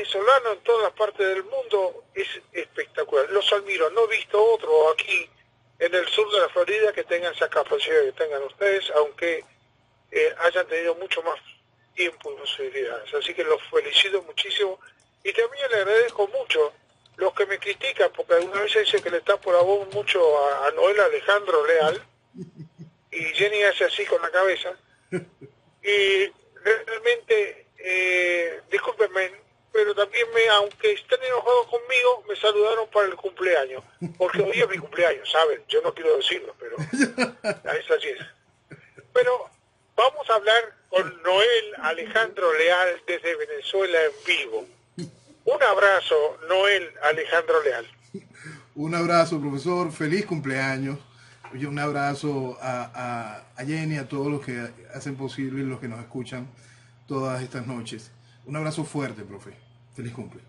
venezolano en todas partes del mundo es espectacular. Los admiro, no he visto otro aquí en el sur de la Florida que tengan esa capacidad que tengan ustedes, aunque hayan tenido mucho más tiempo y posibilidades. Así que los felicito muchísimo y también le agradezco mucho los que me critican, porque alguna vez dice que le tapo la voz mucho a Noel Alejandro Leal, y Jenny hace así con la cabeza, y realmente, discúlpenme, pero también aunque estén enojados conmigo, me saludaron para el cumpleaños, porque hoy es mi cumpleaños, ¿saben? Yo no quiero decirlo, pero es así es. Pero vamos a hablar con Noel Alejandro Leal desde Venezuela en vivo. Un abrazo, Noel Alejandro Leal. Un abrazo, profesor. Feliz cumpleaños. Y un abrazo a Jenny, a todos los que hacen posible, los que nos escuchan todas estas noches. Un abrazo fuerte, profe. Feliz cumple.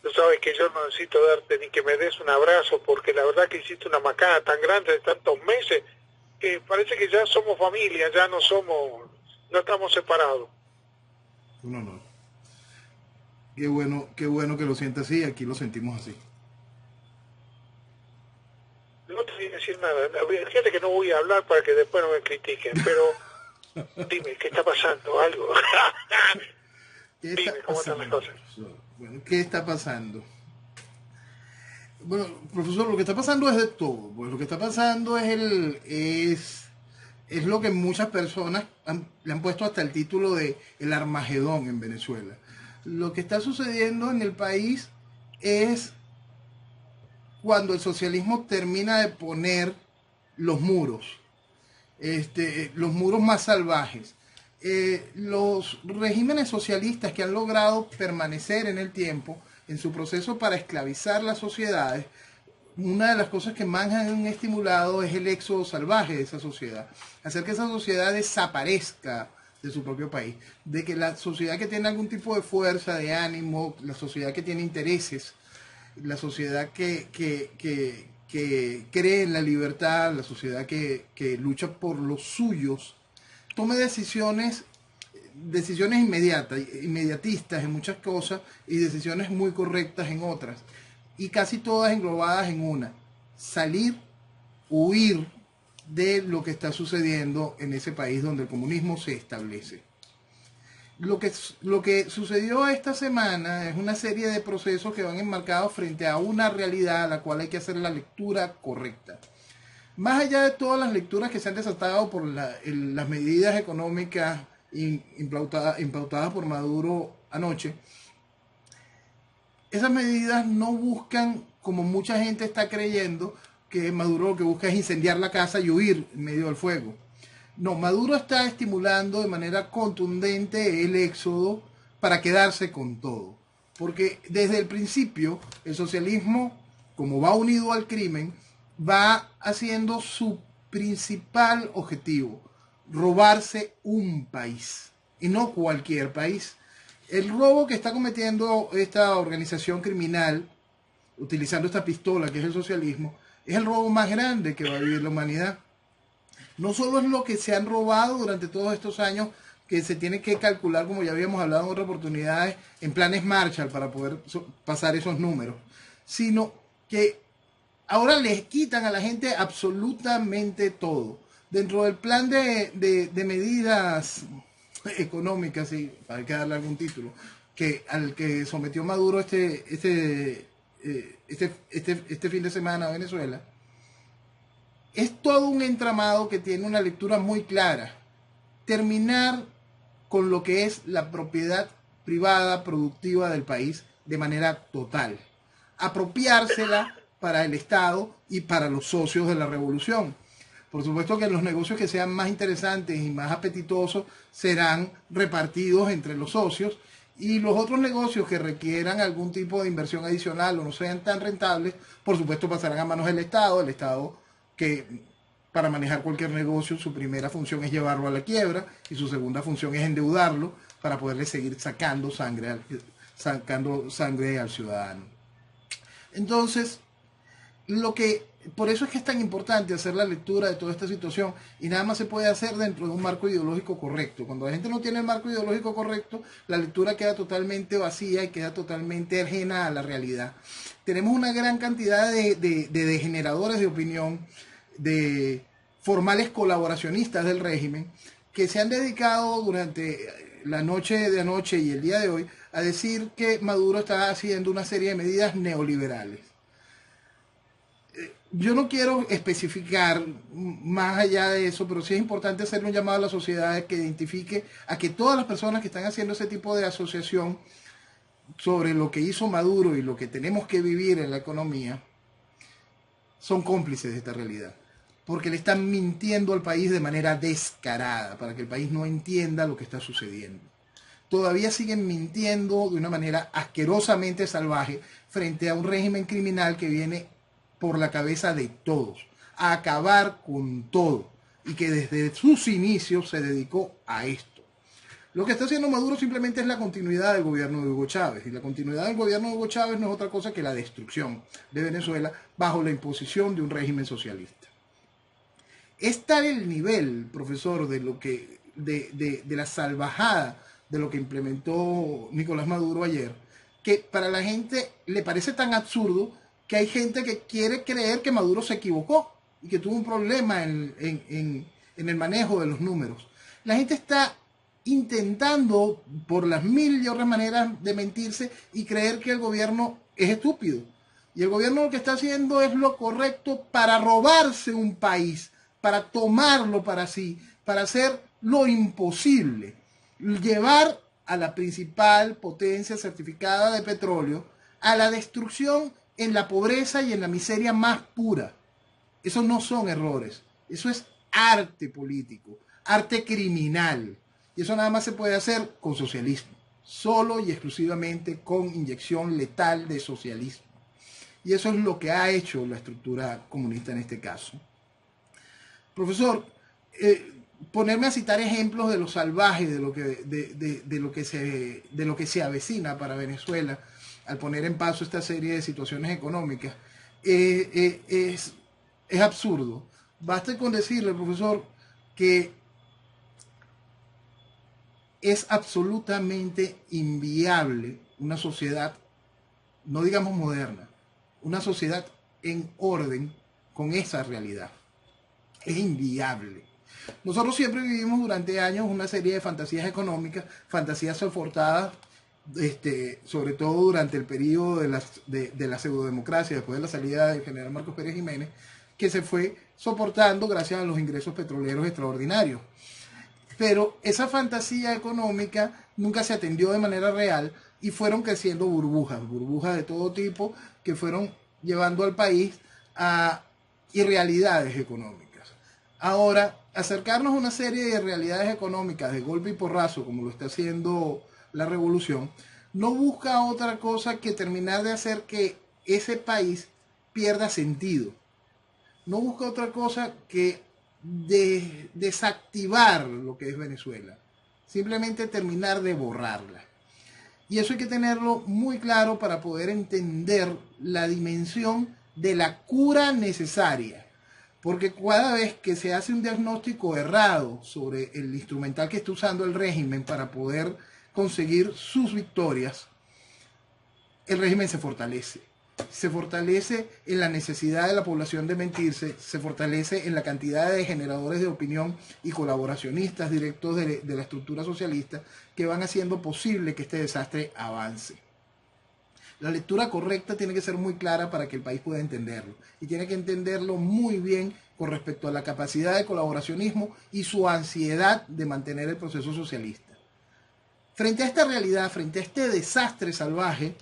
Tú sabes que yo no necesito darte ni que me des un abrazo, porque la verdad que hiciste una macana tan grande de tantos meses que parece que ya somos familia, ya no estamos separados. Un honor. Qué bueno que lo sientas así, aquí lo sentimos así. No te voy a decir nada, fíjate que no voy a hablar para que después no me critiquen, pero dime, ¿qué está pasando? ¿Algo? Dime, ¿cómo están las cosas? Bueno, ¿qué está pasando? Bueno, profesor, lo que está pasando es de todo. Pues lo que está pasando es lo que muchas personas le han puesto hasta el título de el Armagedón en Venezuela. Lo que está sucediendo en el país es cuando el socialismo termina de poner los muros más salvajes. Los regímenes socialistas que han logrado permanecer en el tiempo, en su proceso para esclavizar las sociedades, una de las cosas que más han estimulado es el éxodo salvaje de esa sociedad, hacer que esa sociedad desaparezca de su propio país, de que la sociedad que tiene algún tipo de fuerza, de ánimo, la sociedad que tiene intereses, la sociedad que cree en la libertad, la sociedad que lucha por los suyos, tome decisiones inmediatistas en muchas cosas y decisiones muy correctas en otras, y casi todas englobadas en una: huir de lo que está sucediendo en ese país donde el comunismo se establece. Lo que sucedió esta semana es una serie de procesos que van enmarcados frente a una realidad a la cual hay que hacer la lectura correcta. Más allá de todas las lecturas que se han desatado por las medidas económicas impautadas por Maduro anoche, esas medidas no buscan, como mucha gente está creyendo, que Maduro lo que busca es incendiar la casa y huir en medio del fuego. No, Maduro está estimulando de manera contundente el éxodo para quedarse con todo. Porque desde el principio el socialismo, como va unido al crimen, va haciendo su principal objetivo: robarse un país, y no cualquier país. El robo que está cometiendo esta organización criminal, utilizando esta pistola que es el socialismo, es el robo más grande que va a vivir la humanidad. No solo es lo que se han robado durante todos estos años, que se tiene que calcular, como ya habíamos hablado en otras oportunidades, en planes Marshall para poder pasar esos números, sino que ahora les quitan a la gente absolutamente todo. Dentro del plan de medidas económicas, sí, hay que darle algún título, al que sometió Maduro este fin de semana a Venezuela, es todo un entramado que tiene una lectura muy clara: terminar con lo que es la propiedad privada productiva del país de manera total, apropiársela para el Estado y para los socios de la revolución. Por supuesto que los negocios que sean más interesantes y más apetitosos serán repartidos entre los socios, y los otros negocios que requieran algún tipo de inversión adicional o no sean tan rentables, por supuesto pasarán a manos del Estado. El Estado, que para manejar cualquier negocio su primera función es llevarlo a la quiebra y su segunda función es endeudarlo para poderle seguir sacando sangre al ciudadano. Entonces, lo que Por eso es que es tan importante hacer la lectura de toda esta situación y nada más se puede hacer dentro de un marco ideológico correcto. Cuando la gente no tiene el marco ideológico correcto, la lectura queda totalmente vacía y queda totalmente ajena a la realidad. Tenemos una gran cantidad de degeneradores de opinión, de formales colaboracionistas del régimen, que se han dedicado durante la noche de anoche y el día de hoy a decir que Maduro está haciendo una serie de medidas neoliberales. Yo no quiero especificar más allá de eso, pero sí es importante hacerle un llamado a la sociedad que identifique a que todas las personas que están haciendo ese tipo de asociación sobre lo que hizo Maduro y lo que tenemos que vivir en la economía son cómplices de esta realidad. Porque le están mintiendo al país de manera descarada para que el país no entienda lo que está sucediendo. Todavía siguen mintiendo de una manera asquerosamente salvaje frente a un régimen criminal que viene por la cabeza de todos, a acabar con todo, y que desde sus inicios se dedicó a esto. Lo que está haciendo Maduro simplemente es la continuidad del gobierno de Hugo Chávez, y la continuidad del gobierno de Hugo Chávez no es otra cosa que la destrucción de Venezuela bajo la imposición de un régimen socialista. Es tal el nivel, profesor, de lo que de la salvajada de lo que implementó Nicolás Maduro ayer, que para la gente le parece tan absurdo que hay gente que quiere creer que Maduro se equivocó y que tuvo un problema en el manejo de los números. La gente está intentando por las mil y otras maneras de mentirse y creer que el gobierno es estúpido. Y el gobierno lo que está haciendo es lo correcto para robarse un país, para tomarlo para sí, para hacer lo imposible. Llevar a la principal potencia certificada de petróleo a la destrucción en la pobreza y en la miseria más pura. Esos no son errores, eso es arte político, arte criminal. Y eso nada más se puede hacer con socialismo, solo y exclusivamente con inyección letal de socialismo. Y eso es lo que ha hecho la estructura comunista en este caso. Profesor, ponerme a citar ejemplos de lo salvaje, de lo que se avecina para Venezuela, al poner en paso esta serie de situaciones económicas, es absurdo. Basta con decirle, profesor, que es absolutamente inviable una sociedad, no digamos moderna, una sociedad en orden con esa realidad. Es inviable. Nosotros siempre vivimos durante años una serie de fantasías económicas, fantasías soportadas, sobre todo durante el periodo de la pseudodemocracia, después de la salida del general Marcos Pérez Jiménez, que se fue soportando gracias a los ingresos petroleros extraordinarios. Pero esa fantasía económica nunca se atendió de manera real y fueron creciendo burbujas de todo tipo que fueron llevando al país a irrealidades económicas. Ahora, acercarnos a una serie de realidades económicas de golpe y porrazo, como lo está haciendo la revolución, no busca otra cosa que terminar de hacer que ese país pierda sentido. No busca otra cosa que desactivar lo que es Venezuela. Simplemente terminar de borrarla. Y eso hay que tenerlo muy claro para poder entender la dimensión de la cura necesaria. Porque cada vez que se hace un diagnóstico errado sobre el instrumental que está usando el régimen para poder conseguir sus victorias, el régimen se fortalece. Se fortalece en la necesidad de la población de mentirse, se fortalece en la cantidad de generadores de opinión y colaboracionistas directos de la estructura socialista que van haciendo posible que este desastre avance. La lectura correcta tiene que ser muy clara para que el país pueda entenderlo. Y tiene que entenderlo muy bien con respecto a la capacidad de colaboracionismo y su ansiedad de mantener el proceso socialista. Frente a esta realidad, frente a este desastre salvaje,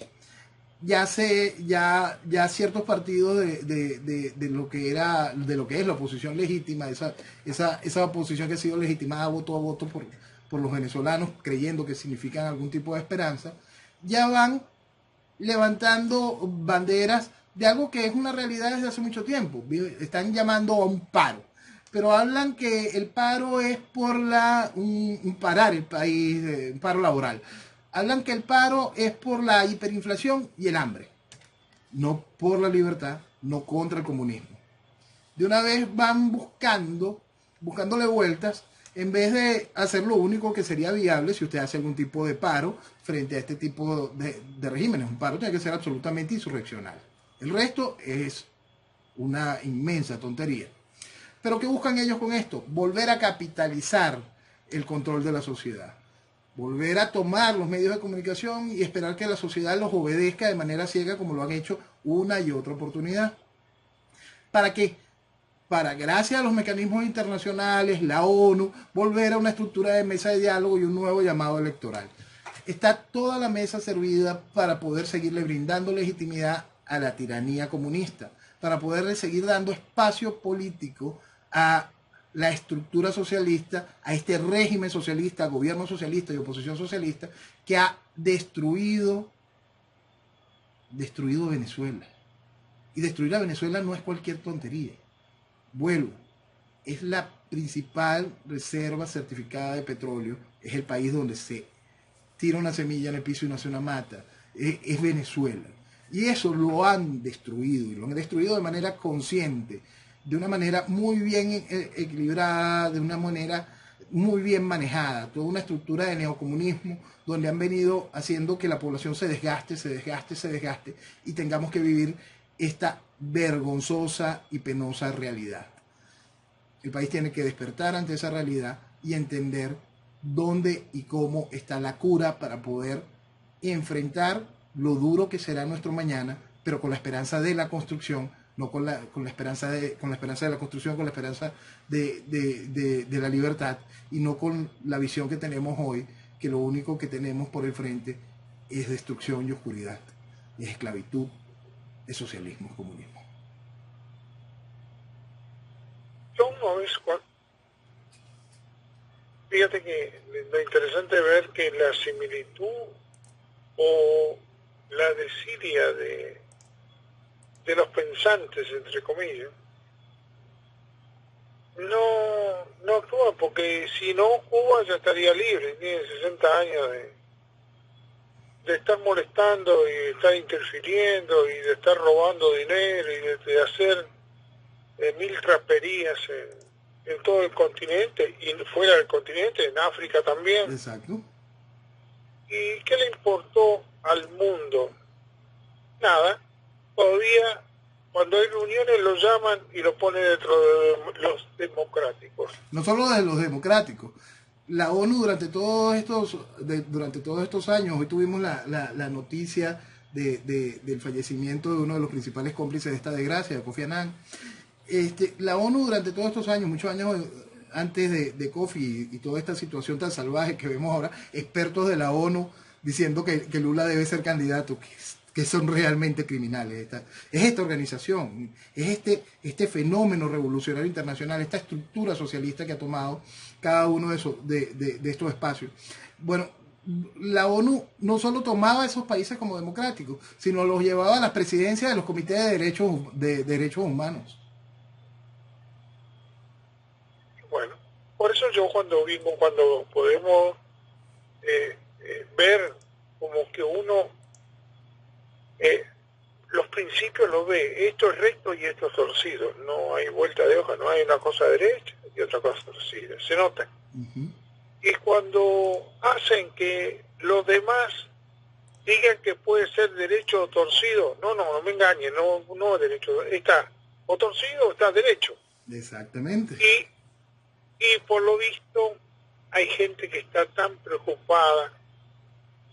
ya ciertos partidos de lo que es la oposición legítima, esa oposición que ha sido legitimada voto a voto por los venezolanos, creyendo que significan algún tipo de esperanza, ya van levantando banderas de algo que es una realidad desde hace mucho tiempo. Están llamando a un paro, pero hablan que el paro es por parar el país, un paro laboral. Hablan que el paro es por la hiperinflación y el hambre, no por la libertad, no contra el comunismo. de una vez van buscándole vueltas, en vez de hacer lo único que sería viable si usted hace algún tipo de paro frente a este tipo de regímenes. Un paro tiene que ser absolutamente insurreccional. El resto es una inmensa tontería. ¿Pero qué buscan ellos con esto? Volver a capitalizar el control de la sociedad. Volver a tomar los medios de comunicación y esperar que la sociedad los obedezca de manera ciega como lo han hecho una y otra oportunidad. ¿Para qué? Para, gracias a los mecanismos internacionales, la ONU, volver a una estructura de mesa de diálogo y un nuevo llamado electoral. Está toda la mesa servida para poder seguirle brindando legitimidad a la tiranía comunista, para poderle seguir dando espacio político a la estructura socialista, a este régimen socialista, gobierno socialista y oposición socialista que ha destruido Venezuela. Y destruir a Venezuela no es cualquier tontería. Vuelvo, es la principal reserva certificada de petróleo, es el país donde se tira una semilla en el piso y nace una mata, es Venezuela. Y eso lo han destruido, y lo han destruido de manera consciente, de una manera muy bien equilibrada, de una manera muy bien manejada, toda una estructura de neocomunismo donde han venido haciendo que la población se desgaste, y tengamos que vivir esta vergonzosa y penosa realidad. El país tiene que despertar ante esa realidad y entender dónde y cómo está la cura para poder enfrentar lo duro que será nuestro mañana, pero con la esperanza de la construcción, no con la esperanza de la construcción, con la esperanza de la libertad, y no con la visión que tenemos hoy, que lo único que tenemos por el frente es destrucción y oscuridad, es esclavitud, es socialismo, es comunismo. Yo una vez, fíjate que lo interesante es ver que la similitud o la desidia de los pensantes, entre comillas, no actúa, porque si no, Cuba ya estaría libre, tiene 60 años de estar molestando y de estar interfiriendo y de estar robando dinero y de hacer mil trasperías en todo el continente y fuera del continente, en África también. Exacto. ¿Y qué le importó al mundo? Nada. Todavía cuando hay reuniones lo llaman y lo ponen dentro de los democráticos. No solo de los democráticos. La ONU durante todos estos años, hoy tuvimos la noticia del fallecimiento de uno de los principales cómplices de esta desgracia, de Kofi Annan. La ONU durante todos estos años, muchos años antes de Kofi y toda esta situación tan salvaje que vemos ahora, expertos de la ONU diciendo que Lula debe ser candidato, que son realmente criminales. Es esta organización, es este fenómeno revolucionario internacional, esta estructura socialista que ha tomado cada uno de estos espacios. Bueno, la ONU no solo tomaba a esos países como democráticos, sino los llevaba a las presidencias de los comités de derechos humanos. Bueno, por eso yo cuando podemos ver como que uno los principios los ve, esto es recto y esto es torcido, no hay vuelta de hoja, no hay una cosa derecha y otra cosa torcida, se nota. Y cuando hacen que los demás digan que puede ser derecho o torcido, no me engañen, no es derecho, está o torcido o está derecho. Exactamente. Y por lo visto hay gente que está tan preocupada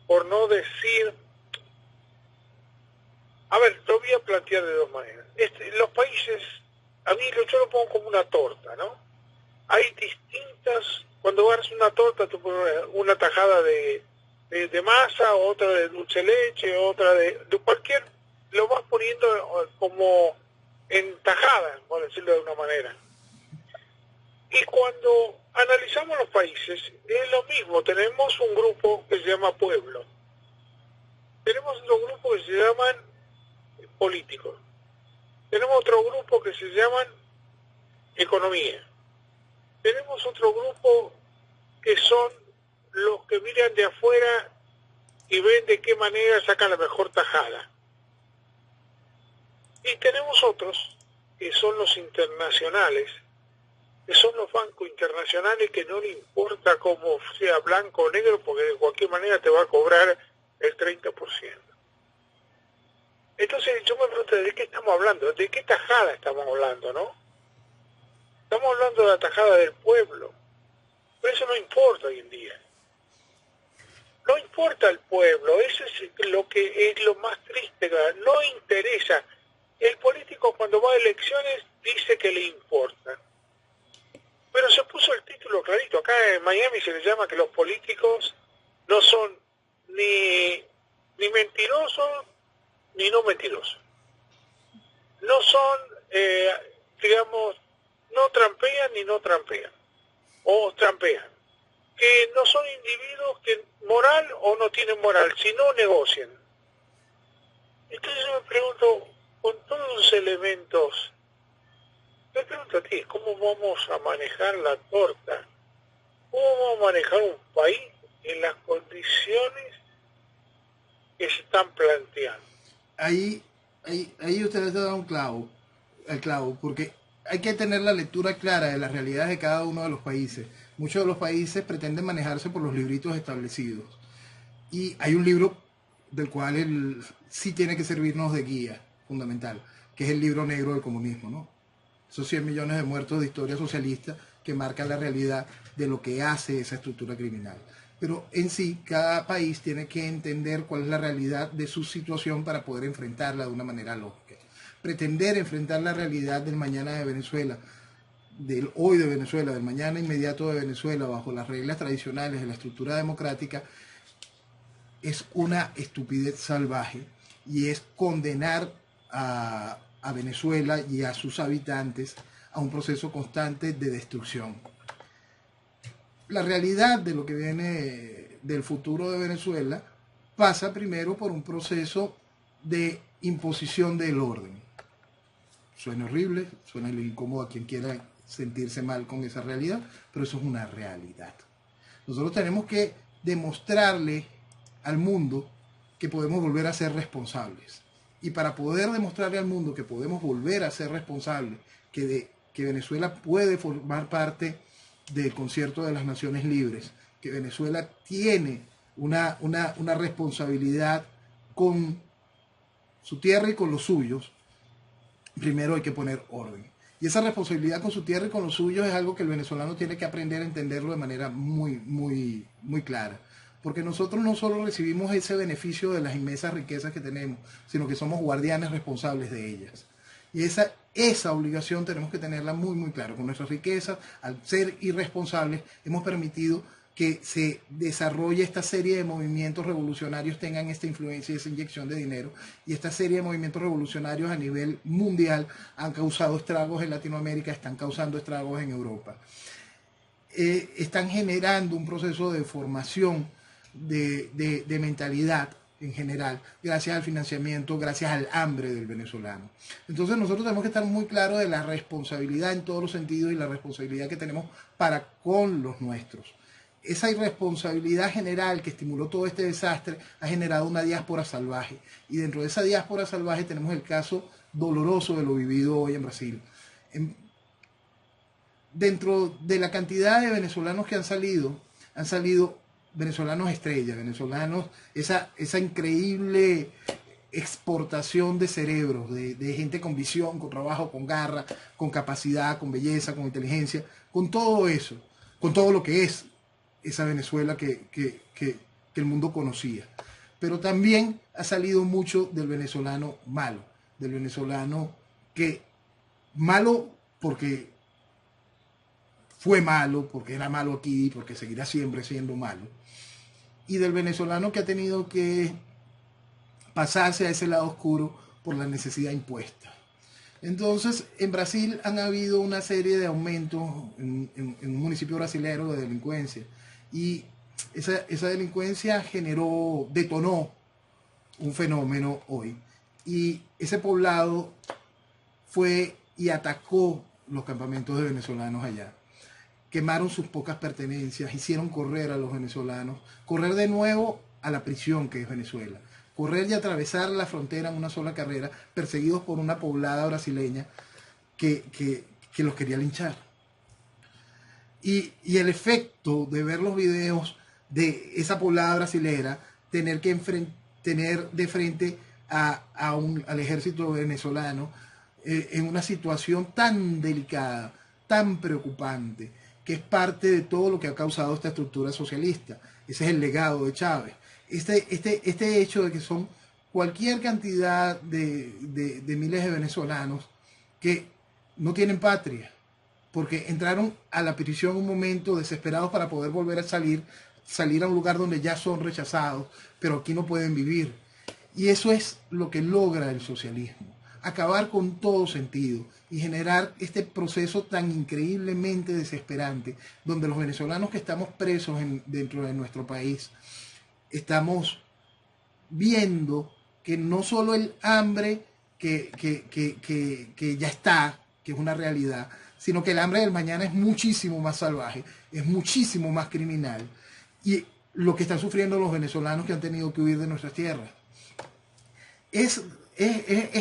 por no decir. A ver, lo voy a plantear de dos maneras. Los países, a mí yo lo pongo como una torta, ¿no? Hay distintas, cuando agarras una torta, tú pones una tajada de masa, otra de dulce leche, otra de cualquier, lo vas poniendo como en tajadas, por decirlo de una manera. Y cuando analizamos los países, es lo mismo, tenemos un grupo que se llama pueblo, tenemos otro grupo que se llaman políticos. Tenemos otro grupo que se llaman economía. Tenemos otro grupo que son los que miran de afuera y ven de qué manera sacan la mejor tajada. Y tenemos otros son los internacionales, que son los bancos internacionales que no le importa cómo sea blanco o negro, porque de cualquier manera te va a cobrar el 30%. Entonces yo me pregunto, ¿de qué estamos hablando? ¿De qué tajada estamos hablando, no? Estamos hablando de la tajada del pueblo, pero eso no importa hoy en día. No importa el pueblo, eso es lo que es lo más triste, no interesa. El político cuando va a elecciones dice que le importa. Pero se puso el título clarito, acá en Miami se le llama que los políticos no son ni mentirosos ni no mentirosos. No son, digamos, no trampean ni no trampean, o trampean. Que no son individuos que moral o no tienen moral, sino negocian. Entonces yo me pregunto, con todos los elementos, me pregunto a ti, ¿cómo vamos a manejar la torta? ¿Cómo vamos a manejar un país en las condiciones que se están planteando? Ahí ustedes te dan un clavo, el clavo, porque hay que tener la lectura clara de las realidades de cada uno de los países. Muchos de los países pretenden manejarse por los libritos establecidos. Y hay un libro del cual sí tiene que servirnos de guía fundamental, que es el libro negro del comunismo, ¿no? Esos 100 millones de muertos de historia socialista que marcan la realidad de lo que hace esa estructura criminal. Pero en sí, cada país tiene que entender cuál es la realidad de su situación para poder enfrentarla de una manera lógica. Pretender enfrentar la realidad del mañana de Venezuela, del hoy de Venezuela, del mañana inmediato de Venezuela, bajo las reglas tradicionales de la estructura democrática, es una estupidez salvaje y es condenar a Venezuela y a sus habitantes a un proceso constante de destrucción. La realidad de lo que viene del futuro de Venezuela pasa primero por un proceso de imposición del orden. Suena horrible, suena incómodo a quien quiera sentirse mal con esa realidad, pero eso es una realidad. Nosotros tenemos que demostrarle al mundo que podemos volver a ser responsables. Y para poder demostrarle al mundo que podemos volver a ser responsables, que Venezuela puede formar parte del concierto de las Naciones Libres, que Venezuela tiene una responsabilidad con su tierra y con los suyos, primero hay que poner orden. Y esa responsabilidad con su tierra y con los suyos es algo que el venezolano tiene que aprender a entenderlo de manera muy clara. Porque nosotros no solo recibimos ese beneficio de las inmensas riquezas que tenemos, sino que somos guardianes responsables de ellas. Y esa obligación tenemos que tenerla muy clara. Con nuestras riquezas, al ser irresponsables, hemos permitido que se desarrolle esta serie de movimientos revolucionarios, tengan esta influencia y esa inyección de dinero. Y esta serie de movimientos revolucionarios a nivel mundial han causado estragos en Latinoamérica, están causando estragos en Europa. Están generando un proceso de formación de mentalidad en general, gracias al financiamiento, gracias al hambre del venezolano. Entonces nosotros tenemos que estar muy claros de la responsabilidad en todos los sentidos y la responsabilidad que tenemos para con los nuestros. Esa irresponsabilidad general que estimuló todo este desastre ha generado una diáspora salvaje. Y dentro de esa diáspora salvaje tenemos el caso doloroso de lo vivido hoy en Brasil. Dentro de la cantidad de venezolanos que han salido venezolanos estrellas, venezolanos, esa increíble exportación de cerebros, de gente con visión, con trabajo, con garra, con capacidad, con belleza, con inteligencia, con todo eso, con todo lo que es esa Venezuela que el mundo conocía. Pero también ha salido mucho del venezolano malo, del venezolano que malo porque fue malo, porque era malo aquí, porque seguirá siempre siendo malo, y del venezolano que ha tenido que pasarse a ese lado oscuro por la necesidad impuesta. Entonces, en Brasil han habido una serie de aumentos en un municipio brasilero de delincuencia, y esa delincuencia detonó un fenómeno hoy, y ese poblado fue y atacó los campamentos de venezolanos allá. Quemaron sus pocas pertenencias, hicieron correr a los venezolanos, correr de nuevo a la prisión que es Venezuela, correr y atravesar la frontera en una sola carrera, perseguidos por una poblada brasileña que los quería linchar. Y el efecto de ver los videos de esa poblada brasilera, tener de frente al ejército venezolano en una situación tan delicada, tan preocupante, que es parte de todo lo que ha causado esta estructura socialista. Ese es el legado de Chávez. Este hecho de que son cualquier cantidad de miles de venezolanos que no tienen patria, porque entraron a la prisión en un momento desesperados para poder volver a salir a un lugar donde ya son rechazados, pero aquí no pueden vivir. Y eso es lo que logra el socialismo, acabar con todo sentido y generar este proceso tan increíblemente desesperante, donde los venezolanos que estamos presos dentro de nuestro país, estamos viendo que no solo el hambre que ya está, que es una realidad, sino que el hambre del mañana es muchísimo más salvaje, es muchísimo más criminal. Y lo que están sufriendo los venezolanos que han tenido que huir de nuestras tierras es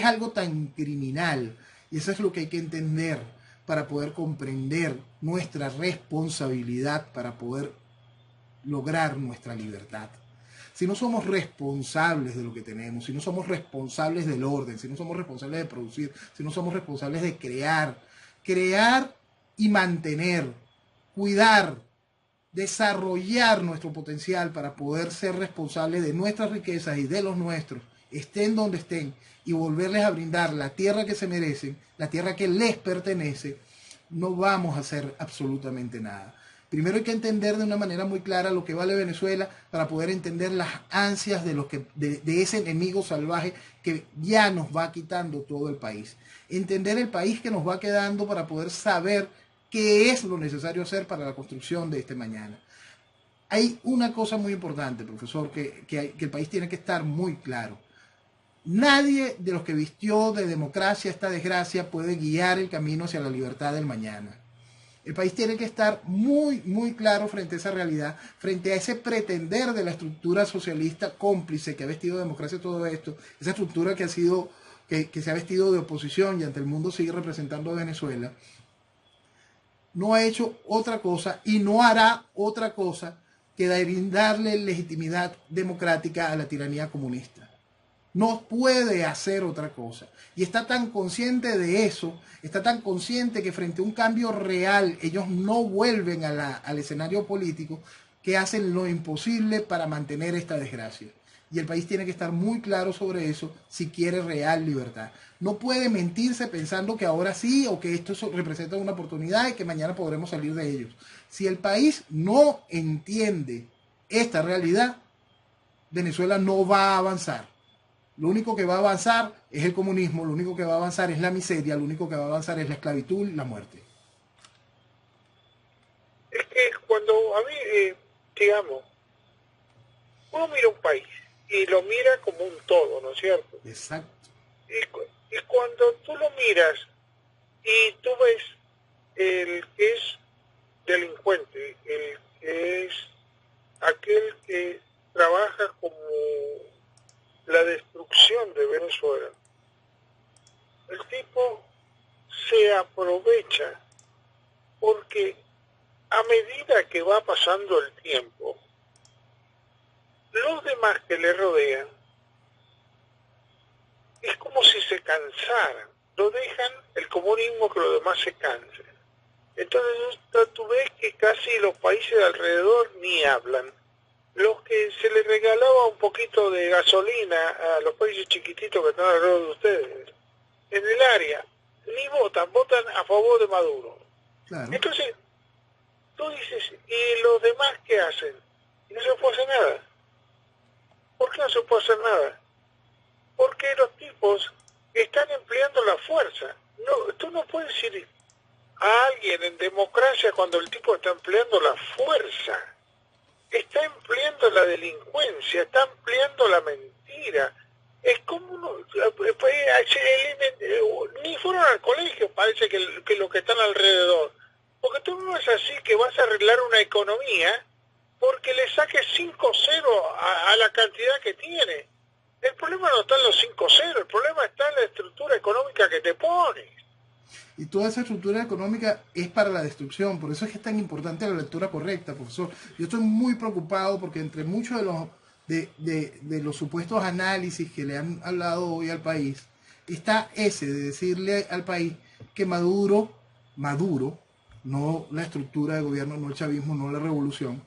algo tan criminal. Y eso es lo que hay que entender para poder comprender nuestra responsabilidad, para poder lograr nuestra libertad. Si no somos responsables de lo que tenemos, si no somos responsables del orden, si no somos responsables de producir, si no somos responsables de crear y mantener, cuidar, desarrollar nuestro potencial para poder ser responsables de nuestras riquezas y de los nuestros, estén donde estén, y volverles a brindar la tierra que se merecen, la tierra que les pertenece, no vamos a hacer absolutamente nada. Primero hay que entender de una manera muy clara lo que vale Venezuela para poder entender las ansias de ese enemigo salvaje que ya nos va quitando todo el país. Entender el país que nos va quedando para poder saber qué es lo necesario hacer para la construcción de este mañana. Hay una cosa muy importante, profesor, que el país tiene que estar muy claro. Nadie de los que vistió de democracia esta desgracia puede guiar el camino hacia la libertad del mañana. El país tiene que estar muy, muy claro frente a esa realidad, frente a ese pretender de la estructura socialista cómplice que ha vestido de democracia todo esto, esa estructura que se ha vestido de oposición y ante el mundo sigue representando a Venezuela. No ha hecho otra cosa y no hará otra cosa que brindarle legitimidad democrática a la tiranía comunista. No puede hacer otra cosa. Y está tan consciente de eso, está tan consciente que frente a un cambio real, ellos no vuelven al escenario político, que hacen lo imposible para mantener esta desgracia. Y el país tiene que estar muy claro sobre eso si quiere real libertad. No puede mentirse pensando que ahora sí o que esto representa una oportunidad y que mañana podremos salir de ellos. Si el país no entiende esta realidad, Venezuela no va a avanzar. Lo único que va a avanzar es el comunismo, lo único que va a avanzar es la miseria, lo único que va a avanzar es la esclavitud y la muerte. Es que cuando a mí, digamos, uno mira un país y lo mira como un todo, ¿no es cierto? Exacto. Y cuando tú lo miras y tú ves el que es delincuente, el que es aquel que trabaja como la destrucción de Venezuela, el tipo se aprovecha porque a medida que va pasando el tiempo, los demás que le rodean es como si se cansaran, no dejan el comunismo que los demás se cansen. Entonces tú ves que casi los países de alrededor ni hablan. Los que se les regalaba un poquito de gasolina a los países chiquititos que están alrededor de ustedes, en el área, ni votan a favor de Maduro. Claro. Entonces, tú dices, ¿y los demás qué hacen? Y no se puede hacer nada. ¿Por qué no se puede hacer nada? Porque los tipos están empleando la fuerza. No, tú no puedes decir a alguien en democracia cuando el tipo está empleando la fuerza. Está empleando la delincuencia, está empleando la mentira. Es como ni fueron al colegio, parece que los que están alrededor. Porque tú no es así que vas a arreglar una economía porque le saques 5-0 a la cantidad que tiene. El problema no está en los 5-0, el problema está en la estructura económica que te pones. Y toda esa estructura económica es para la destrucción. Por eso es que es tan importante la lectura correcta, profesor. Yo estoy muy preocupado porque entre muchos de los supuestos análisis que le han hablado hoy al país, está ese de decirle al país que Maduro, no la estructura de gobierno, no el chavismo, no la revolución,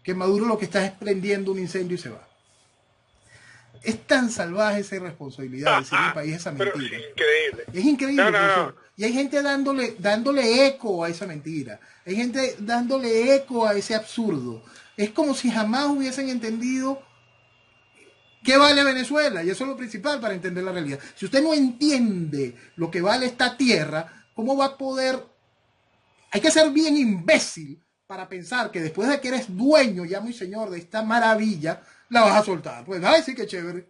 que Maduro lo que está es prendiendo un incendio y se va. Es tan salvaje esa irresponsabilidad de decirle al país esa mentira. Pero es increíble. Es increíble, profesor. No. Y hay gente dándole eco a esa mentira. Hay gente dándole eco a ese absurdo. Es como si jamás hubiesen entendido qué vale Venezuela. Y eso es lo principal para entender la realidad. Si usted no entiende lo que vale esta tierra, ¿cómo va a poder? Hay que ser bien imbécil para pensar que después de que eres dueño, ya muy señor, de esta maravilla, la vas a soltar. Pues, ay, sí, qué chévere.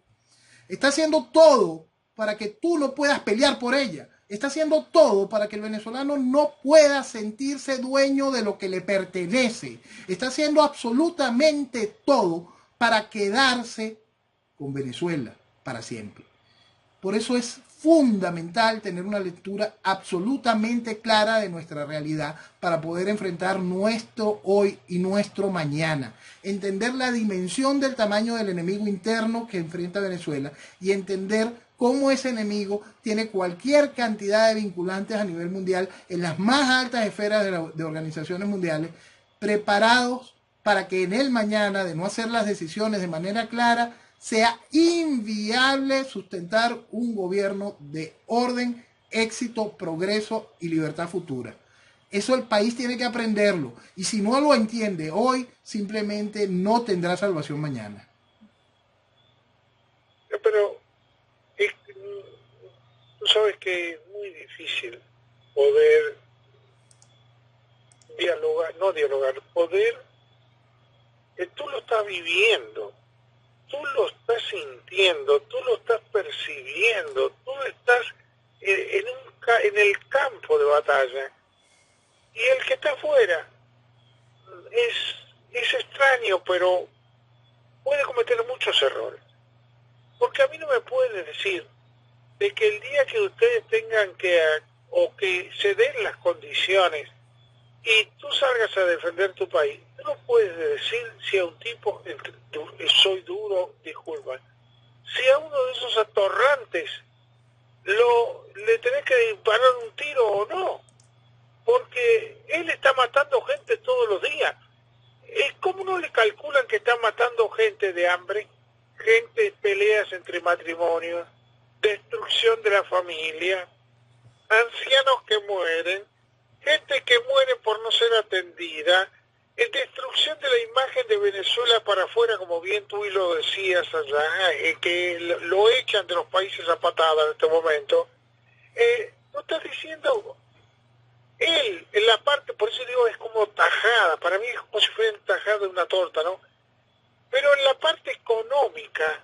Está haciendo todo para que tú no puedas pelear por ella. Está haciendo todo para que el venezolano no pueda sentirse dueño de lo que le pertenece. Está haciendo absolutamente todo para quedarse con Venezuela para siempre. Por eso es fundamental tener una lectura absolutamente clara de nuestra realidad para poder enfrentar nuestro hoy y nuestro mañana. Entender la dimensión del tamaño del enemigo interno que enfrenta Venezuela y entender cómo ese enemigo tiene cualquier cantidad de vinculantes a nivel mundial en las más altas esferas de organizaciones mundiales, preparados para que en el mañana, de no hacer las decisiones de manera clara, sea inviable sustentar un gobierno de orden, éxito, progreso y libertad futura. Eso el país tiene que aprenderlo. Y si no lo entiende hoy, simplemente no tendrá salvación mañana. Pero tú sabes que es muy difícil poder poder, tú lo estás viviendo. Tú lo estás sintiendo, tú lo estás percibiendo, tú estás en el campo de batalla. Y el que está afuera es extraño, pero puede cometer muchos errores. Porque a mí no me puede decir de que el día que ustedes tengan o que se den las condiciones y tú salgas a defender tu país, tú no puedes decir si a un tipo, soy duro, disculpa, si a uno de esos atorrantes le tenés que disparar un tiro o no, porque él está matando gente todos los días. ¿Cómo no le calculan que está matando gente de hambre, gente, peleas entre matrimonios, destrucción de la familia, ancianos que mueren, gente que muere por no ser atendida, destrucción de la imagen de Venezuela para afuera, como bien tú y lo decías allá, que lo echan de los países a patada en este momento? ¿No estás diciendo? Él, en la parte, por eso digo, es como tajada, para mí es como si fuera tajada de una torta, ¿no? Pero en la parte económica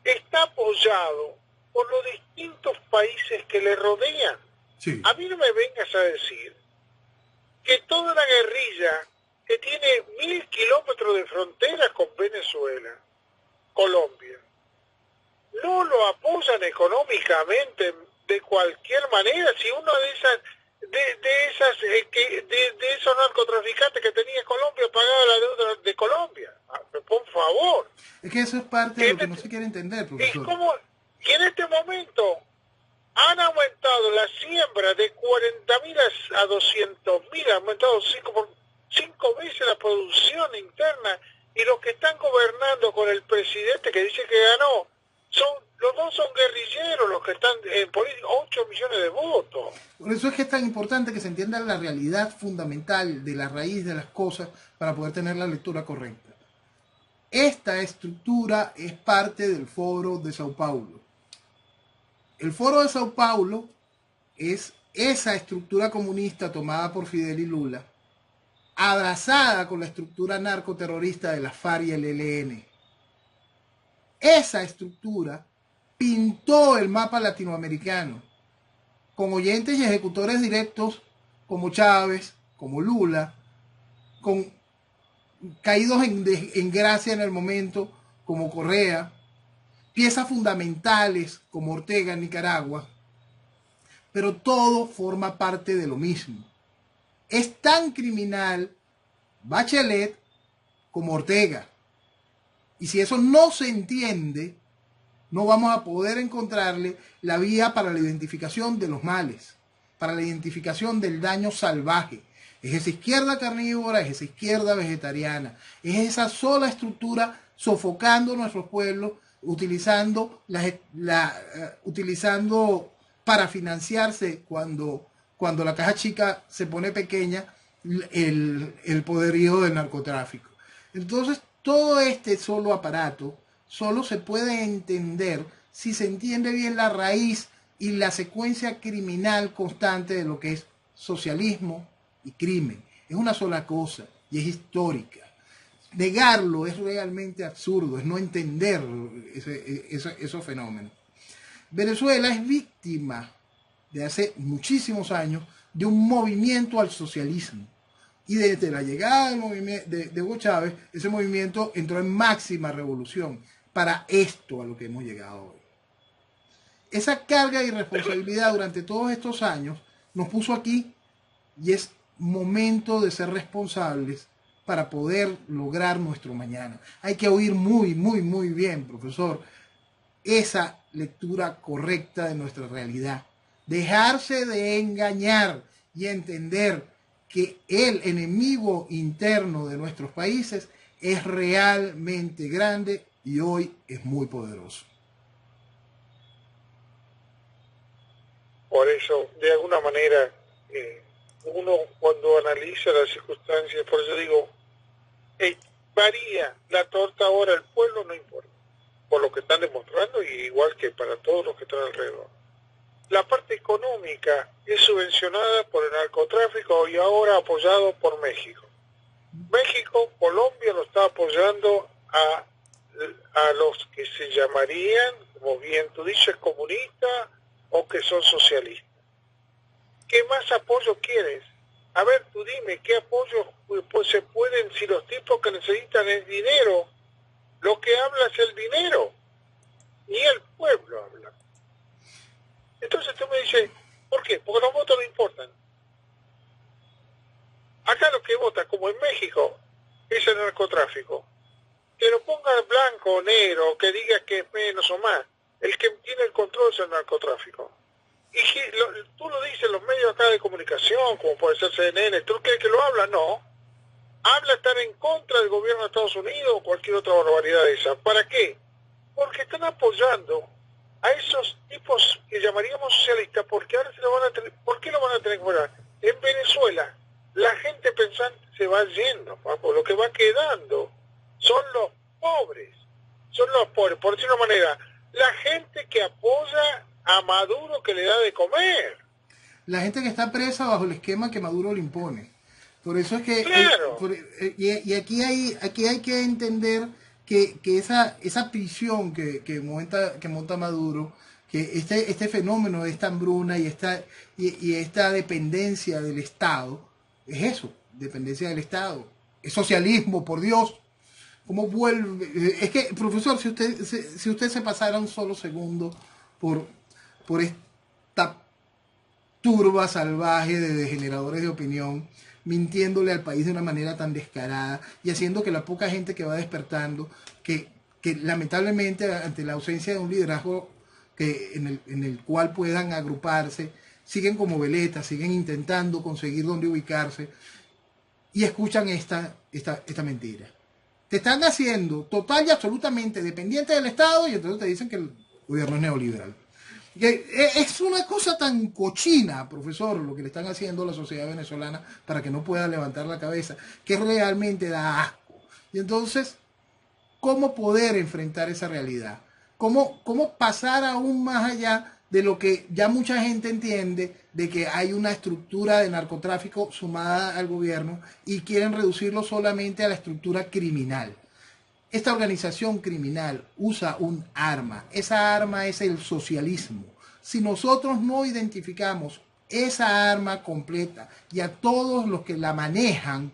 está apoyado por los distintos países que le rodean. Sí. A mí no me vengas a decir que toda la guerrilla que tiene 1000 kilómetros de frontera con Venezuela, Colombia, no lo apoyan económicamente de cualquier manera. Si uno de esos narcotraficantes que tenía Colombia pagaba la deuda de Colombia, por favor. Es que eso es parte de lo que no se quiere entender, profesor. Y en este momento han aumentado la siembra de 40.000 a 200.000, ha aumentado 5 veces la producción interna, y los que están gobernando con el presidente que dice que ganó, los dos son guerrilleros, los que están en política, 8 millones de votos. Por eso es que es tan importante que se entienda la realidad fundamental de la raíz de las cosas para poder tener la lectura correcta. Esta estructura es parte del Foro de Sao Paulo. El Foro de Sao Paulo es esa estructura comunista tomada por Fidel y Lula, abrazada con la estructura narcoterrorista de la FARC y el ELN. Esa estructura pintó el mapa latinoamericano con oyentes y ejecutores directos como Chávez, como Lula, con caídos en gracia en el momento como Correa, piezas fundamentales como Ortega en Nicaragua, pero todo forma parte de lo mismo. Es tan criminal Bachelet como Ortega. Y si eso no se entiende, no vamos a poder encontrarle la vía para la identificación de los males, para la identificación del daño salvaje. Es esa izquierda carnívora, es esa izquierda vegetariana, es esa sola estructura sofocando nuestros pueblos, utilizando para financiarse cuando la caja chica se pone pequeña, el poderío del narcotráfico. Entonces, todo este solo aparato solo se puede entender si se entiende bien la raíz y la secuencia criminal constante de lo que es socialismo y crimen. Es una sola cosa y es histórica. Negarlo es realmente absurdo, es no entender esos fenómenos. Venezuela es víctima de hace muchísimos años de un movimiento al socialismo. Y desde la llegada del movimiento de Hugo Chávez, ese movimiento entró en máxima revolución para esto a lo que hemos llegado hoy. Esa carga de irresponsabilidad durante todos estos años nos puso aquí y es momento de ser responsables para poder lograr nuestro mañana. Hay que oír muy bien, profesor, esa lectura correcta de nuestra realidad. Dejarse de engañar y entender que el enemigo interno de nuestros países es realmente grande y hoy es muy poderoso. Por eso, de alguna manera, uno cuando analiza las circunstancias, por eso digo, varía la torta ahora, el pueblo no importa, por lo que están demostrando, y igual que para todos los que están alrededor. La parte económica es subvencionada por el narcotráfico y ahora apoyado por México. México, Colombia lo está apoyando a los que se llamarían, como bien tú dices, comunistas o que son socialistas. ¿Qué más apoyo quieres? A ver, tú dime, ¿qué apoyo pues, se pueden, si los tipos que necesitan es dinero? Lo que habla es el dinero, ni el pueblo habla. Entonces tú me dices, ¿por qué? Porque los votos no importan. Acá lo que vota, como en México, es el narcotráfico. Que lo ponga blanco o negro, que diga que es menos o más. El que tiene el control es el narcotráfico. Y si tú lo dices en los medios acá de comunicación, como puede ser CNN, ¿tú crees que lo habla? No. Habla estar en contra del gobierno de Estados Unidos o cualquier otra barbaridad de esa. ¿Para qué? Porque están apoyando a esos tipos que llamaríamos socialistas, porque ahora ¿por qué lo van a tener que pagar? En Venezuela, la gente pensante se va yendo, papo, lo que va quedando son los pobres, por decirlo de una manera, la gente que apoya a Maduro que le da de comer. La gente que está presa bajo el esquema que Maduro le impone. Por eso es que... Claro. Y aquí hay que entender que esa prisión que monta Maduro, que este fenómeno de esta hambruna y esta dependencia del Estado, es eso, dependencia del Estado. Es socialismo, por Dios. ¿Cómo vuelve? Es que, profesor, si usted se pasara un solo segundo por esta turba salvaje de degeneradores de opinión, mintiéndole al país de una manera tan descarada y haciendo que la poca gente que va despertando, que lamentablemente ante la ausencia de un liderazgo en el cual puedan agruparse, siguen como veletas, siguen intentando conseguir dónde ubicarse y escuchan esta mentira. Te están haciendo total y absolutamente dependiente del Estado y entonces te dicen que el gobierno es neoliberal. Es una cosa tan cochina, profesor, lo que le están haciendo a la sociedad venezolana para que no pueda levantar la cabeza, que realmente da asco. Y entonces, ¿cómo poder enfrentar esa realidad? ¿Cómo pasar aún más allá de lo que ya mucha gente entiende, de que hay una estructura de narcotráfico sumada al gobierno y quieren reducirlo solamente a la estructura criminal? Esta organización criminal usa un arma. Esa arma es el socialismo. Si nosotros no identificamos esa arma completa y a todos los que la manejan,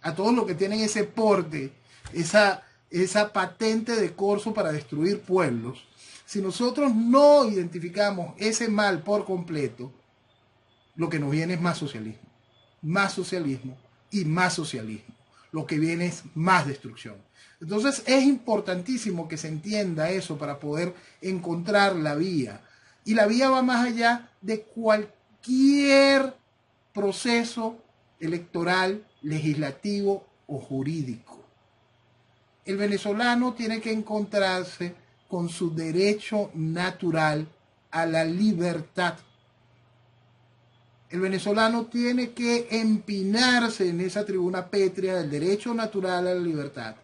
a todos los que tienen ese porte, esa patente de corso para destruir pueblos, si nosotros no identificamos ese mal por completo, lo que nos viene es más socialismo y más socialismo. Lo que viene es más destrucción. Entonces es importantísimo que se entienda eso para poder encontrar la vía. Y la vía va más allá de cualquier proceso electoral, legislativo o jurídico. El venezolano tiene que encontrarse con su derecho natural a la libertad. El venezolano tiene que empinarse en esa tribuna pétrea del derecho natural a la libertad,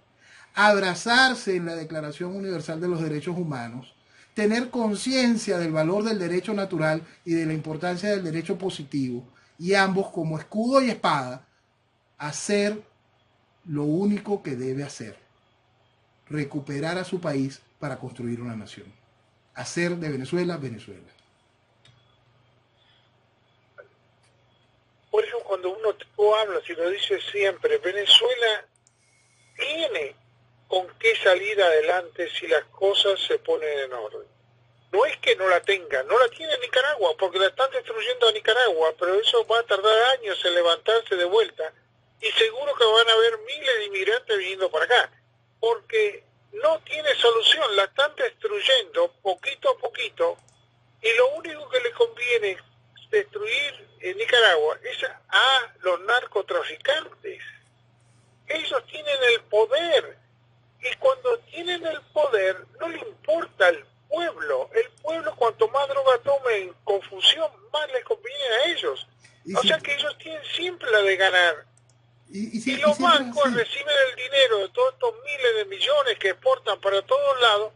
abrazarse en la Declaración Universal de los Derechos Humanos, tener conciencia del valor del derecho natural y de la importancia del derecho positivo, y ambos como escudo y espada, hacer lo único que debe hacer: recuperar a su país para construir una nación. Hacer de Venezuela, Venezuela. Por eso cuando tú hablas y lo dices siempre, Venezuela tiene con qué salir adelante si las cosas se ponen en orden. No es que no la tenga, no la tiene Nicaragua, porque la están destruyendo a Nicaragua, pero eso va a tardar años en levantarse de vuelta, y seguro que van a haber miles de inmigrantes viniendo para acá, porque no tiene solución, la están destruyendo poquito a poquito, y lo único que le conviene destruir en Nicaragua es a los narcotraficantes. Ellos tienen el poder, y cuando tienen el poder no le importa el pueblo. El pueblo, cuanto más droga tome en confusión, más les conviene a ellos. O sea que ellos tienen siempre la de ganar. Y los bancos reciben el dinero de todos estos miles de millones que exportan para todos lados,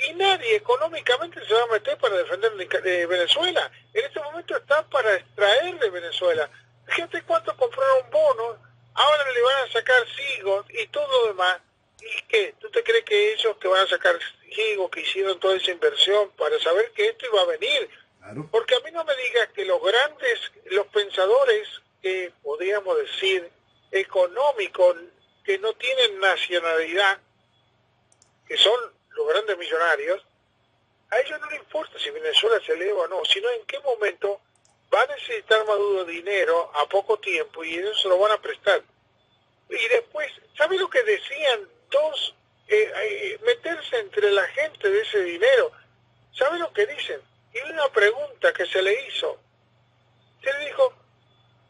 y nadie económicamente se va a meter para defender de Venezuela. En este momento está para extraer de Venezuela. Fíjate cuánto compraron bonos, ahora le van a sacar sigos y todo lo demás. ¿Y qué? ¿Tú te crees que ellos que van a sacar sigos, que hicieron toda esa inversión para saber que esto iba a venir? Claro. Porque a mí no me digas que los pensadores que podríamos decir económicos, que no tienen nacionalidad, que son los grandes millonarios, a ellos no les importa si Venezuela se eleva o no, sino en qué momento va a necesitar Maduro dinero a poco tiempo y ellos se lo van a prestar. Y después, ¿sabe lo que decían? Meterse entre la gente de ese dinero. ¿Sabe lo que dicen? Y una pregunta que se le hizo. Se le dijo,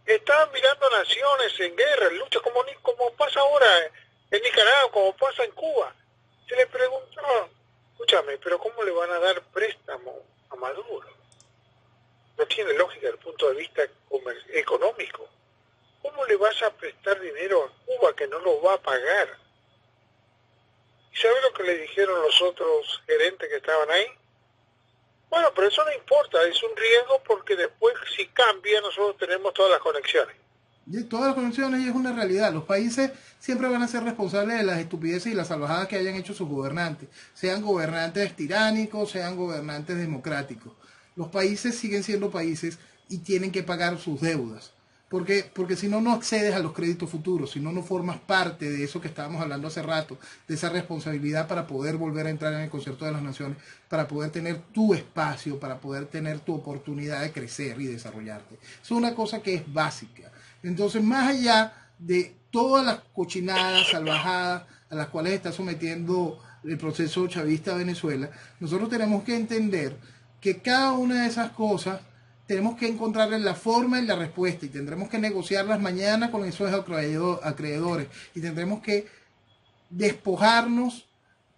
estaban mirando naciones en guerra, en lucha, como pasa ahora en Nicaragua, como pasa en Cuba. Se le preguntó, escúchame, pero ¿cómo le van a dar préstamo a Maduro? No tiene lógica desde el punto de vista económico. ¿Cómo le vas a prestar dinero a Cuba que no lo va a pagar? ¿Y sabe lo que le dijeron los otros gerentes que estaban ahí? Bueno, pero eso no importa, es un riesgo porque después si cambia nosotros tenemos todas las conexiones. Y todas las conexiones y es una realidad. Los países siempre van a ser responsables de las estupideces y las salvajadas que hayan hecho sus gobernantes, sean gobernantes tiránicos, sean gobernantes democráticos. Los países siguen siendo países y tienen que pagar sus deudas. Porque si no, no accedes a los créditos futuros, si no, no formas parte de eso que estábamos hablando hace rato, de esa responsabilidad para poder volver a entrar en el concierto de las naciones, para poder tener tu espacio, para poder tener tu oportunidad de crecer y desarrollarte. Es una cosa que es básica. Entonces, más allá de todas las cochinadas, salvajadas a las cuales está sometiendo el proceso chavista de Venezuela, nosotros tenemos que entender que cada una de esas cosas tenemos que encontrarle la forma y la respuesta, y tendremos que negociarlas mañana con esos acreedores, y tendremos que despojarnos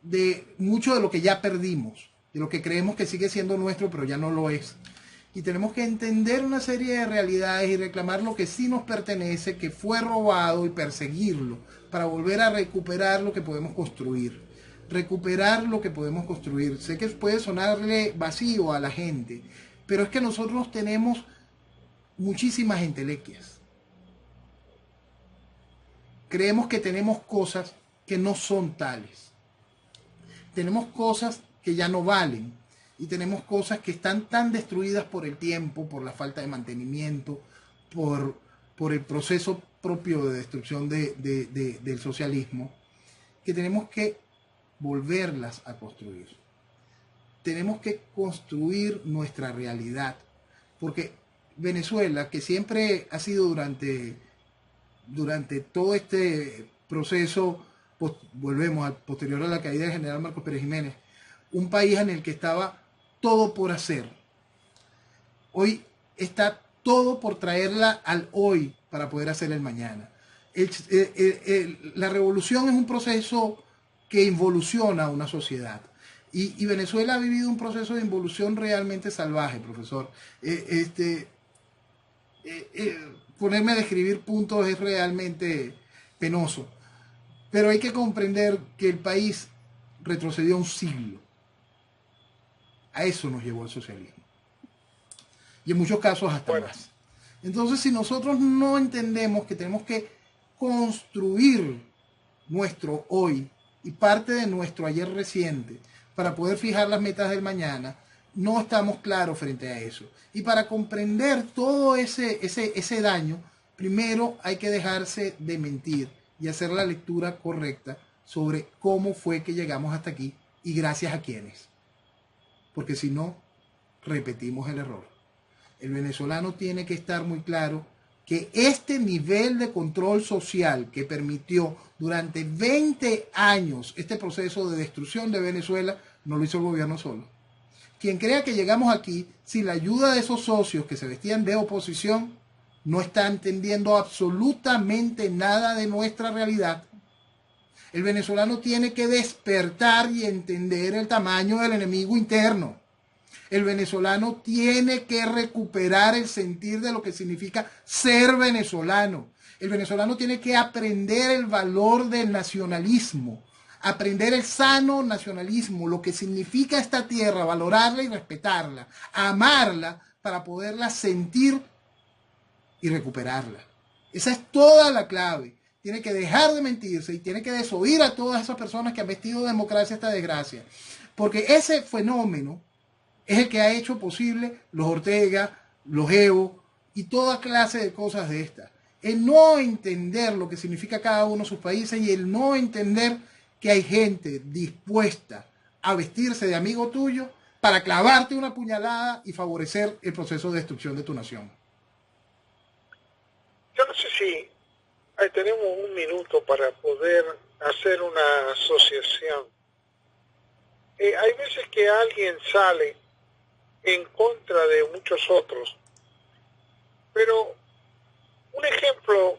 de mucho de lo que ya perdimos, de lo que creemos que sigue siendo nuestro pero ya no lo es, y tenemos que entender una serie de realidades y reclamar lo que sí nos pertenece, que fue robado, y perseguirlo para volver a recuperar lo que podemos construir. Recuperar lo que podemos construir. Sé que puede sonarle vacío a la gente, pero es que nosotros tenemos muchísimas entelequias. Creemos que tenemos cosas que no son tales. Tenemos cosas que ya no valen. Y tenemos cosas que están tan destruidas por el tiempo, por la falta de mantenimiento, por el proceso propio de destrucción del socialismo, que tenemos que volverlas a construir. Tenemos que construir nuestra realidad, porque Venezuela, que siempre ha sido durante todo este proceso, volvemos al posterior a la caída del general Marcos Pérez Jiménez, un país en el que estaba todo por hacer. Hoy está todo por traerla al hoy para poder hacer el mañana. La revolución es un proceso que involuciona a una sociedad. Y Venezuela ha vivido un proceso de involución realmente salvaje, profesor. Ponerme a describir puntos es realmente penoso. Pero hay que comprender que el país retrocedió un siglo. A eso nos llevó el socialismo. Y en muchos casos hasta más. Entonces, si nosotros no entendemos que tenemos que construir nuestro hoy y parte de nuestro ayer reciente para poder fijar las metas del mañana, no estamos claros frente a eso. Y para comprender todo ese daño, primero hay que dejarse de mentir y hacer la lectura correcta sobre cómo fue que llegamos hasta aquí y gracias a quiénes. Porque si no, repetimos el error. El venezolano tiene que estar muy claro que este nivel de control social que permitió durante 20 años este proceso de destrucción de Venezuela, no lo hizo el gobierno solo. Quien crea que llegamos aquí sin la ayuda de esos socios que se vestían de oposición, no está entendiendo absolutamente nada de nuestra realidad. El venezolano tiene que despertar y entender el tamaño del enemigo interno. El venezolano tiene que recuperar el sentir de lo que significa ser venezolano. El venezolano tiene que aprender el valor del nacionalismo, aprender el sano nacionalismo, lo que significa esta tierra, valorarla y respetarla, amarla para poderla sentir y recuperarla. Esa es toda la clave. Tiene que dejar de mentirse y tiene que desoír a todas esas personas que han vestido de democracia esta desgracia. Porque ese fenómeno es el que ha hecho posible los Ortega, los Evo y toda clase de cosas de estas. El no entender lo que significa cada uno de sus países y el no entender que hay gente dispuesta a vestirse de amigo tuyo para clavarte una puñalada y favorecer el proceso de destrucción de tu nación. Yo no sé si tenemos un minuto para poder hacer una asociación. Hay veces que alguien sale en contra de muchos otros. Pero un ejemplo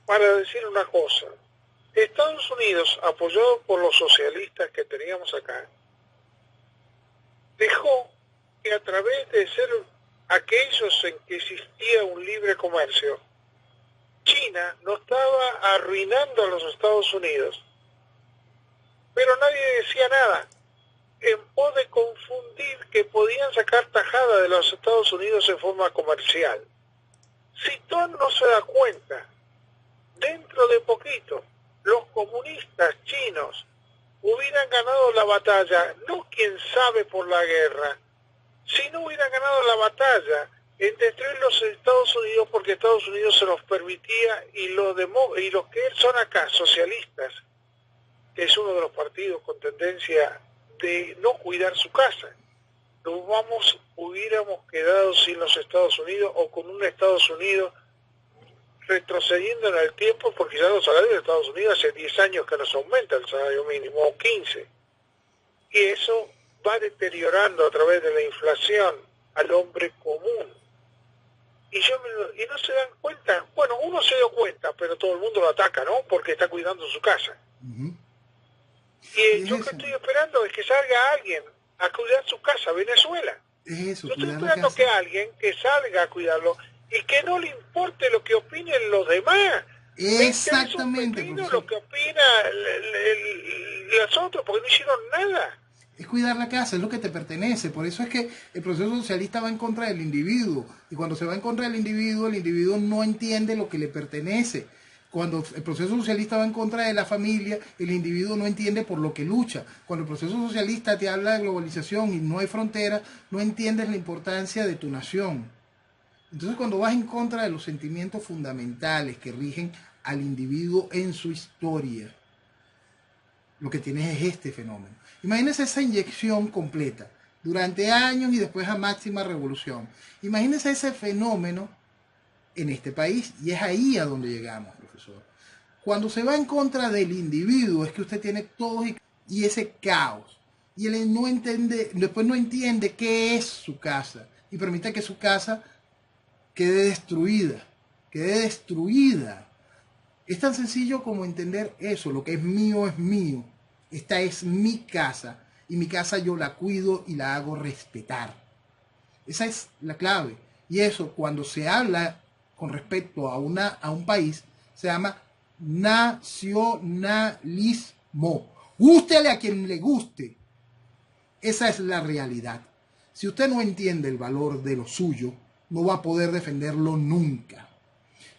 para decir una cosa. Estados Unidos, apoyado por los socialistas que teníamos acá, dejó que a través de ser aquellos en que existía un libre comercio, China no estaba arruinando a los Estados Unidos. Pero nadie decía nada. En pos de confundir que podían sacar tajada de los Estados Unidos en forma comercial. Si Tom no se da cuenta, dentro de poquito, los comunistas chinos hubieran ganado la batalla, no quién sabe por la guerra, sino hubieran ganado la batalla en destruir los Estados Unidos porque Estados Unidos se los permitía y los que son acá socialistas, que es uno de los partidos con tendencia de no cuidar su casa. Hubiéramos quedado sin los Estados Unidos o con un Estados Unidos retrocediendo en el tiempo, porque ya los salarios de Estados Unidos hace 10 años que nos aumenta el salario mínimo, o 15. Y eso va deteriorando a través de la inflación al hombre común. Y no se dan cuenta. Bueno, uno se dio cuenta, pero todo el mundo lo ataca, ¿no? Porque está cuidando su casa. Y yo que estoy esperando es que salga alguien a cuidar su casa, Venezuela. Eso, yo estoy esperando que alguien que salga a cuidarlo y que no le importe lo que opinen los demás. Exactamente, lo que opina los otros, porque no hicieron nada. Es cuidar la casa, es lo que te pertenece. Por eso es que el proceso socialista va en contra del individuo. Y cuando se va en contra del individuo, el individuo no entiende lo que le pertenece. Cuando el proceso socialista va en contra de la familia, el individuo no entiende por lo que lucha. Cuando el proceso socialista te habla de globalización y no hay fronteras, no entiendes la importancia de tu nación. Entonces, cuando vas en contra de los sentimientos fundamentales que rigen al individuo en su historia, lo que tienes es este fenómeno. Imagínense esa inyección completa. durante años y después a máxima revolución. Imagínense ese fenómeno en este país y es ahí a donde llegamos, profesor. Cuando se va en contra del individuo es que usted tiene todo y ese caos. Y él no entiende, después no entiende qué es su casa y permite que su casa quede destruida, quede destruida. Es tan sencillo como entender eso, lo que es mío es mío. Esta es mi casa y mi casa yo la cuido y la hago respetar. Esa es la clave. Y eso cuando se habla con respecto a un país se llama nacionalismo. Gústele a quien le guste. Esa es la realidad. Si usted no entiende el valor de lo suyo, no va a poder defenderlo nunca.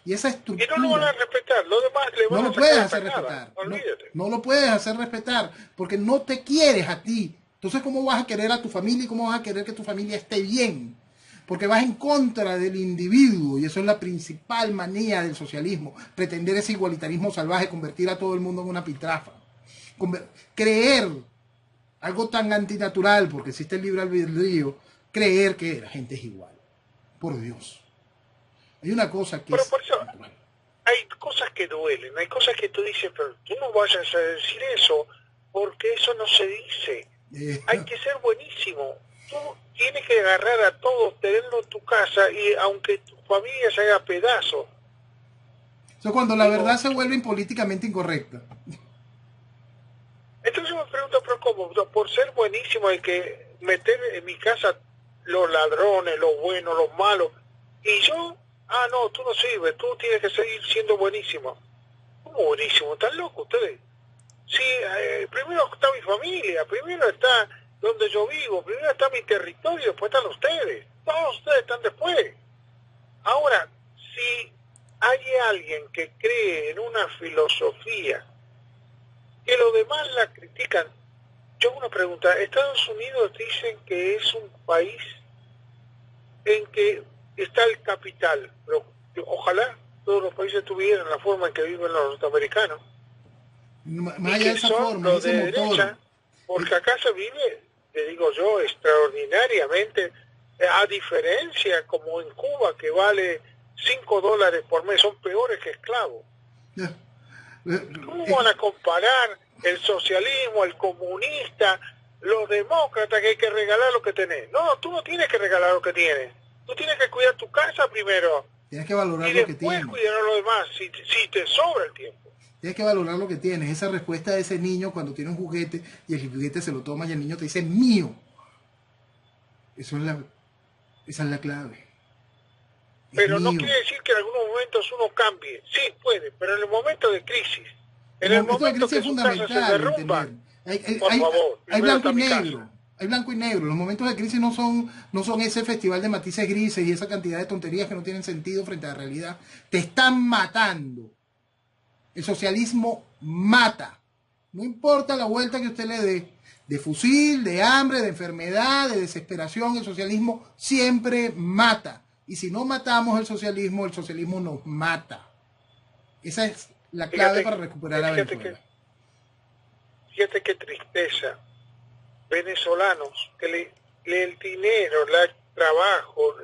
Y esa estructura... Y no lo van a respetar, lo demás le van no a lo puedes sacar hacer la sacada, respetar. olvídate. No lo puedes hacer respetar porque no te quieres a ti. Entonces, ¿cómo vas a querer a tu familia y cómo vas a querer que tu familia esté bien? Porque vas en contra del individuo y eso es la principal manía del socialismo. Pretender ese igualitarismo salvaje, convertir a todo el mundo en una piltrafa. Creer algo tan antinatural, porque existe el libre albedrío, creer que la gente es igual. Por Dios. Hay una cosa que pero es... por eso, hay cosas que duelen, hay cosas que tú dices, pero tú no vayas a decir eso, porque eso no se dice. Hay que ser buenísimo. Tú tienes que agarrar a todos, tenerlo en tu casa, y aunque tu familia se haga pedazos. Eso cuando la verdad se vuelve políticamente incorrecta. Entonces me pregunto, pero ¿cómo? Por ser buenísimo hay que meter en mi casa los ladrones, los buenos, los malos, y yo... Ah, no, tú no sirves, tú tienes que seguir siendo buenísimo. ¿Cómo buenísimo? ¿Están locos ustedes? Sí, primero está mi familia, primero está donde yo vivo, primero está mi territorio, después están ustedes. Todos ustedes están después. Ahora, si hay alguien que cree en una filosofía que los demás la critican, yo hago una pregunta. Estados Unidos dicen que es un país en que está el capital, pero ojalá todos los países tuvieran la forma en que viven los norteamericanos. Más allá de esa forma, los ese de motor. derecha, porque acá se vive, te digo yo, extraordinariamente, a diferencia como en Cuba, que vale $5 por mes, son peores que esclavos. ¿Cómo van a comparar el socialismo, el comunista, los demócratas, que hay que regalar lo que tenés? No, tú no tienes que regalar lo que tienes. Tú tienes que cuidar tu casa primero. Tienes que valorar y lo que tienes. después cuidar lo demás, si te sobra el tiempo. Tienes que valorar lo que tienes. Esa respuesta de ese niño cuando tiene un juguete y el juguete se lo toma y el niño te dice mío. Esa es la clave. Pero no quiere decir que en algunos momentos uno cambie. Sí, puede, pero en el momento de crisis. En el momento que su casa se derrumba, por favor, hay blanco y negro. Hay blanco y negro. Los momentos de crisis no son ese festival de matices grises y esa cantidad de tonterías que no tienen sentido frente a la realidad. Te están matando. El socialismo mata. No importa la vuelta que usted le dé. De fusil, de hambre, de enfermedad, de desesperación, el socialismo siempre mata. Y si no matamos el socialismo nos mata. Esa es la clave para recuperar a Venezuela. Fíjate qué tristeza. Venezolanos, que el dinero, el trabajo,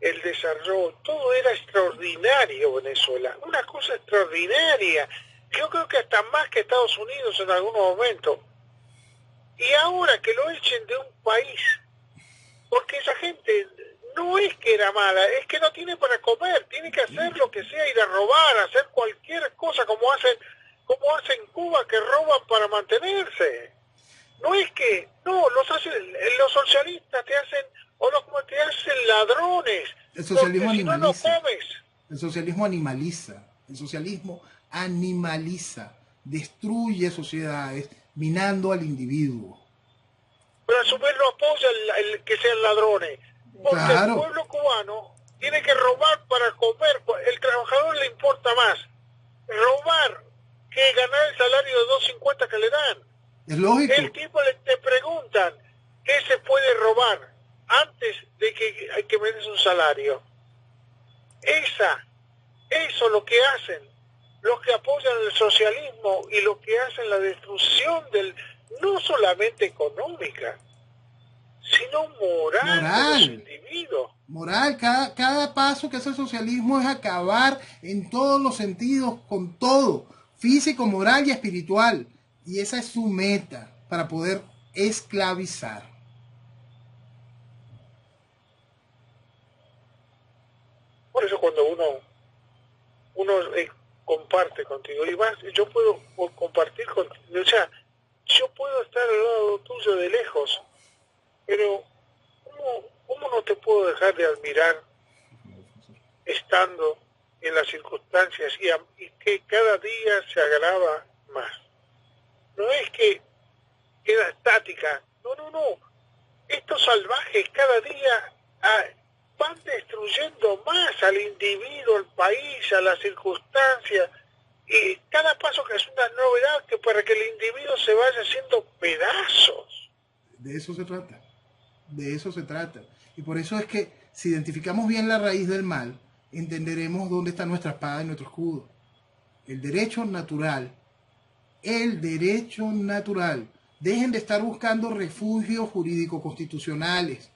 el desarrollo, todo era extraordinario Venezuela, una cosa extraordinaria. Yo creo que hasta más que Estados Unidos en algunos momentos. Y ahora que lo echen de un país, porque esa gente no es que era mala, es que no tiene para comer, tiene que hacer lo que sea, ir a robar, hacer cualquier cosa como hacen en Cuba, que roban para mantenerse. No es que, no, los socialistas te hacen, te hacen ladrones. El socialismo porque animaliza. Si no, no comes. El socialismo animaliza. El socialismo animaliza. Destruye sociedades, minando al individuo. Pero a su vez no apoya el que sean ladrones. Porque claro. El pueblo cubano tiene que robar para comer. El trabajador le importa más robar que ganar el salario de $2.50 que le dan. Es lógico. El tipo te preguntan qué se puede robar antes de que me des un salario. Eso es lo que hacen los que apoyan el socialismo y los que hacen la destrucción no solamente económica, sino moral de los individuos. Moral, cada paso que hace el socialismo es acabar en todos los sentidos, con todo, físico, moral y espiritual. Y esa es su meta, para poder esclavizar. Por eso cuando uno comparte contigo, y más, yo puedo compartir contigo, o sea, yo puedo estar al lado tuyo de lejos, pero ¿cómo no te puedo dejar de admirar estando en las circunstancias y que cada día se agrava más? No es que queda estática, no. Estos salvajes cada día van destruyendo más al individuo, al país, a las circunstancias, y cada paso que es una novedad que para que el individuo se vaya haciendo pedazos. De eso se trata. De eso se trata. Y por eso es que si identificamos bien la raíz del mal, entenderemos dónde está nuestra espada y nuestro escudo. El derecho natural. El derecho natural. Dejen de estar buscando refugios jurídicos constitucionales.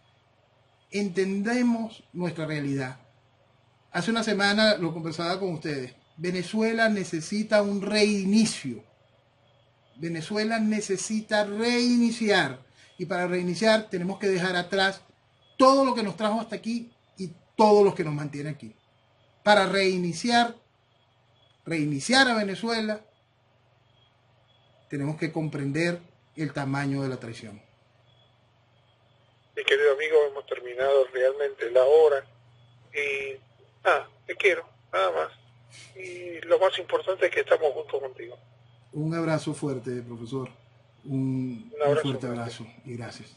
Entendemos nuestra realidad. Hace una semana lo conversaba con ustedes. Venezuela necesita un reinicio. Venezuela necesita reiniciar. Y para reiniciar tenemos que dejar atrás todo lo que nos trajo hasta aquí y todo lo que nos mantiene aquí. Para reiniciar a Venezuela, tenemos que comprender el tamaño de la traición. Mi querido amigo, hemos terminado realmente la hora. Y te quiero, nada más. Y lo más importante es que estamos juntos contigo. Un abrazo fuerte, profesor. Un fuerte abrazo y gracias.